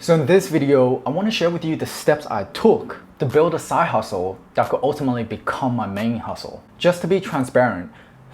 So in this video, I want to share with you the steps I took to build a side hustle that could ultimately become my main hustle. Just to be transparent,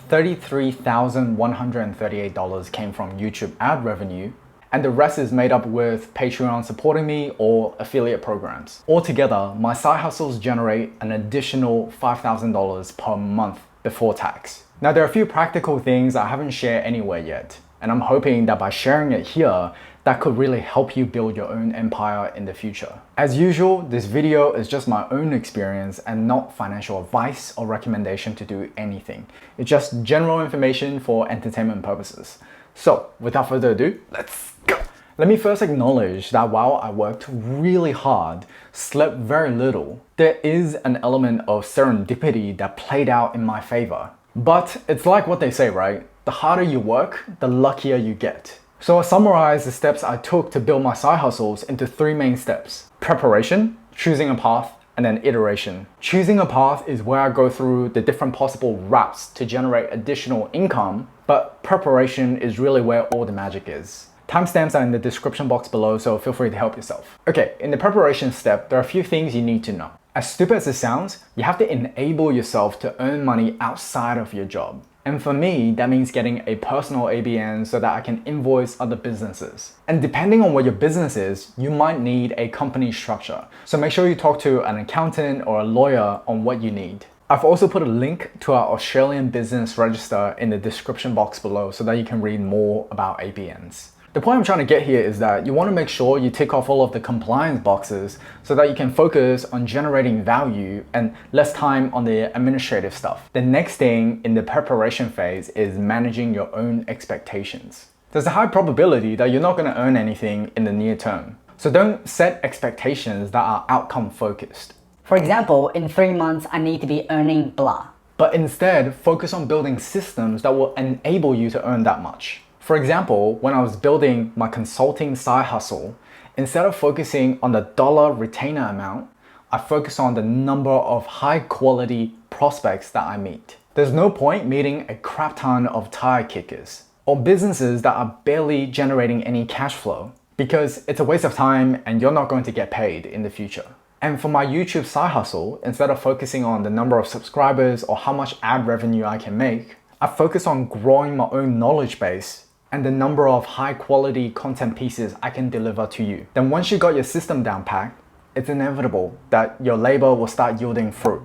$33,138 came from YouTube ad revenue, and the rest is made up with Patreon supporting me or affiliate programs. Altogether, my side hustles generate an additional $5,000 per month before tax. Now, there are a few practical things I haven't shared anywhere yet, and I'm hoping that by sharing it here, that could really help you build your own empire in the future. As usual, this video is just my own experience and not financial advice or recommendation to do anything. It's just general information for entertainment purposes. So, without further ado, let's go! Let me first acknowledge that while I worked really hard, slept very little, there is an element of serendipity that played out in my favor. But it's like what they say, right? The harder you work, the luckier you get. So I summarize the steps I took to build my side hustles into three main steps: preparation, choosing a path, and then iteration. Choosing a path is where I go through the different possible routes to generate additional income, but preparation is really where all the magic is. Timestamps are in the description box below, so feel free to help yourself. Okay, in the preparation step, there are a few things you need to know. As stupid as it sounds, you have to enable yourself to earn money outside of your job. And for me, that means getting a personal ABN so that I can invoice other businesses. And depending on what your business is, you might need a company structure. So make sure you talk to an accountant or a lawyer on what you need. I've also put a link to our Australian business register in the description box below so that you can read more about ABNs. The point I'm trying to get here is that you want to make sure you tick off all of the compliance boxes so that you can focus on generating value and less time on the administrative stuff. The next thing in the preparation phase is managing your own expectations. There's a high probability that you're not going to earn anything in the near term. So don't set expectations that are outcome focused. For example, in 3 months, I need to be earning blah. But instead, focus on building systems that will enable you to earn that much. For example, when I was building my consulting side hustle, instead of focusing on the dollar retainer amount, I focus on the number of high quality prospects that I meet. There's no point meeting a crap ton of tire kickers or businesses that are barely generating any cash flow because it's a waste of time and you're not going to get paid in the future. And for my YouTube side hustle, instead of focusing on the number of subscribers or how much ad revenue I can make, I focus on growing my own knowledge base and the number of high quality content pieces I can deliver to you. Then once you got your system down packed, it's inevitable that your labor will start yielding fruit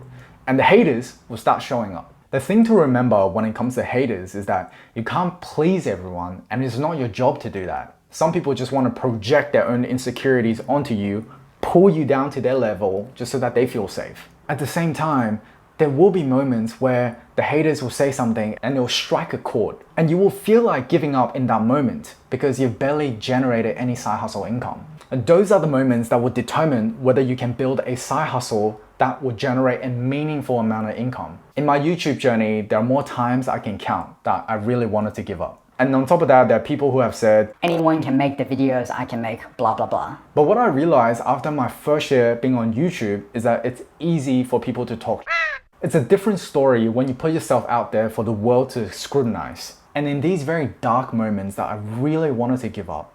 and the haters will start showing up. The thing to remember when it comes to haters is that you can't please everyone and it's not your job to do that. Some people just want to project their own insecurities onto you, pull you down to their level just so that they feel safe. At the same time, there will be moments where the haters will say something and it'll strike a chord and you will feel like giving up in that moment because you've barely generated any side hustle income. And those are the moments that will determine whether you can build a side hustle that will generate a meaningful amount of income. In my YouTube journey, there are more times I can count that I really wanted to give up. And on top of that, there are people who have said, anyone can make the videos I can make, blah, blah, blah. But what I realized after my first year being on YouTube is that it's easy for people to talk. It's a different story when you put yourself out there for the world to scrutinize. And in these very dark moments that I really wanted to give up,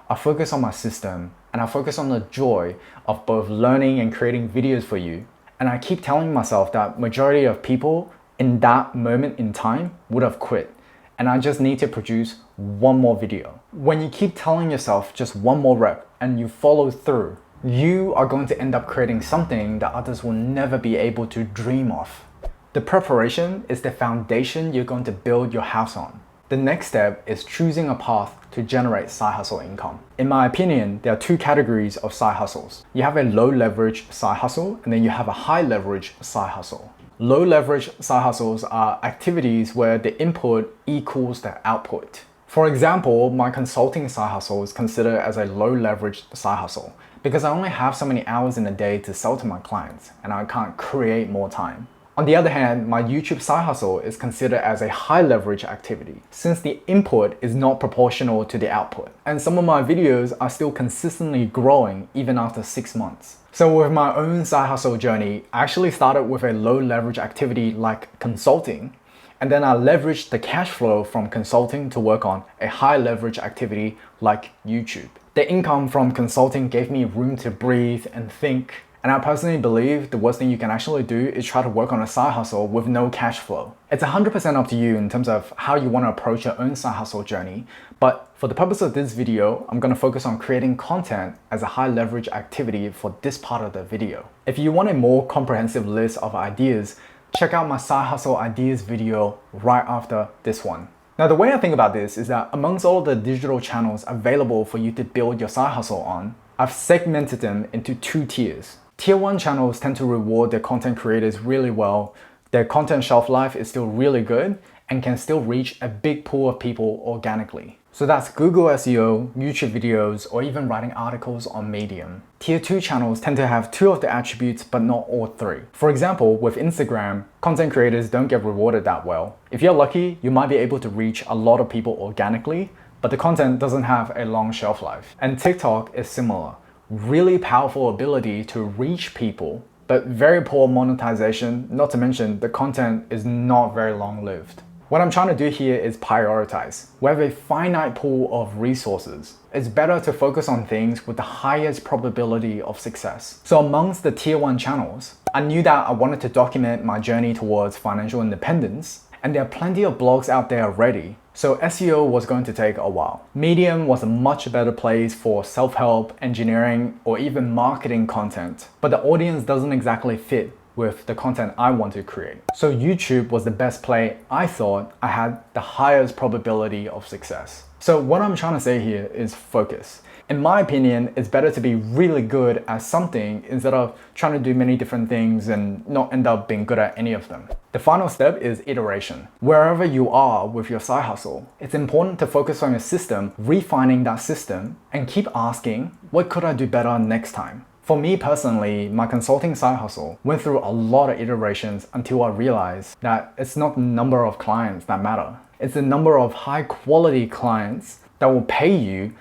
I focus on my system and I focus on the joy of both learning and creating videos for you. And I keep telling myself that majority of people in that moment in time would have quit. And I just need to produce one more video. When you keep telling yourself just one more rep and you follow through, you are going to end up creating something that others will never be able to dream of. The preparation is the foundation you're going to build your house on. The next step is choosing a path to generate side hustle income. In my opinion, there are two categories of side hustles. You have a low leverage side hustle and then you have a high leverage side hustle. Low leverage side hustles are activities where the input equals the output. For example, my consulting side hustle is considered as a low leverage side hustle because I only have so many hours in a day to sell to my clients and I can't create more time. On the other hand, my YouTube side hustle is considered as a high leverage activity since the input is not proportional to the output. And some of my videos are still consistently growing even after 6 months. So with my own side hustle journey, I actually started with a low leverage activity like consulting, and then I leveraged the cash flow from consulting to work on a high leverage activity like YouTube. The income from consulting gave me room to breathe and think. And I personally believe the worst thing you can actually do is try to work on a side hustle with no cash flow. It's 100% up to you in terms of how you want to approach your own side hustle journey. But for the purpose of this video, I'm going to focus on creating content as a high leverage activity for this part of the video. If you want a more comprehensive list of ideas, check out my side hustle ideas video right after this one. Now, the way I think about this is that amongst all the digital channels available for you to build your side hustle on, I've segmented them into 2 tiers. Tier 1 channels tend to reward their content creators really well. Their content shelf life is still really good and can still reach a big pool of people organically. So that's Google SEO, YouTube videos, or even writing articles on Medium. Tier 2 channels tend to have 2 of the attributes, but not all 3. For example, with Instagram, content creators don't get rewarded that well. If you're lucky, you might be able to reach a lot of people organically, but the content doesn't have a long shelf life. And TikTok is similar. Really powerful ability to reach people, but very poor monetization, not to mention the content is not very long-lived. What I'm trying to do here is prioritize. We have a finite pool of resources. It's better to focus on things with the highest probability of success. So amongst the tier 1 channels, I knew that I wanted to document my journey towards financial independence, and there are plenty of blogs out there already. So SEO was going to take a while. Medium was a much better place for self-help, engineering, or even marketing content, but the audience doesn't exactly fit with the content I want to create. So YouTube was the best play. I thought I had the highest probability of success. So what I'm trying to say here is focus. In my opinion, it's better to be really good at something instead of trying to do many different things and not end up being good at any of them. The final step is iteration. Wherever you are with your side hustle, it's important to focus on your system, refining that system, and keep asking, what could I do better next time? For me personally, my consulting side hustle went through a lot of iterations until I realized that it's not the number of clients that matter. It's the number of high quality clients that will pay you.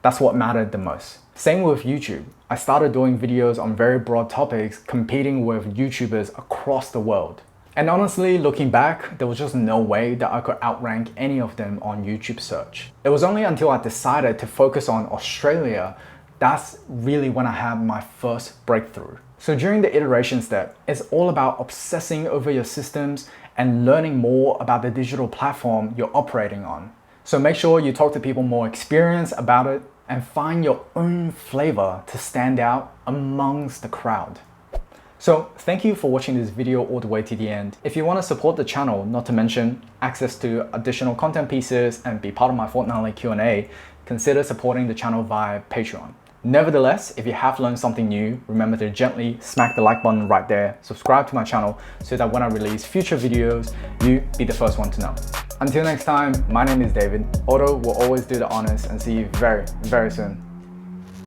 That's what mattered the most. Same with YouTube. I started doing videos on very broad topics, competing with YouTubers across the world. And honestly, looking back, there was just no way that I could outrank any of them on YouTube search. It was only until I decided to focus on Australia, that's really when I had my first breakthrough. So during the iteration step, it's all about obsessing over your systems and learning more about the digital platform you're operating on. So make sure you talk to people more experienced about it and find your own flavor to stand out amongst the crowd. So thank you for watching this video all the way to the end. If you want to support the channel, not to mention access to additional content pieces and be part of my fortnightly Q&A, consider supporting the channel via Patreon. Nevertheless, if you have learned something new, remember to gently smack the like button right there, subscribe to my channel so that when I release future videos, you be the first one to know. Until next time, my name is David. Otto will always do the honors and see you very, very soon.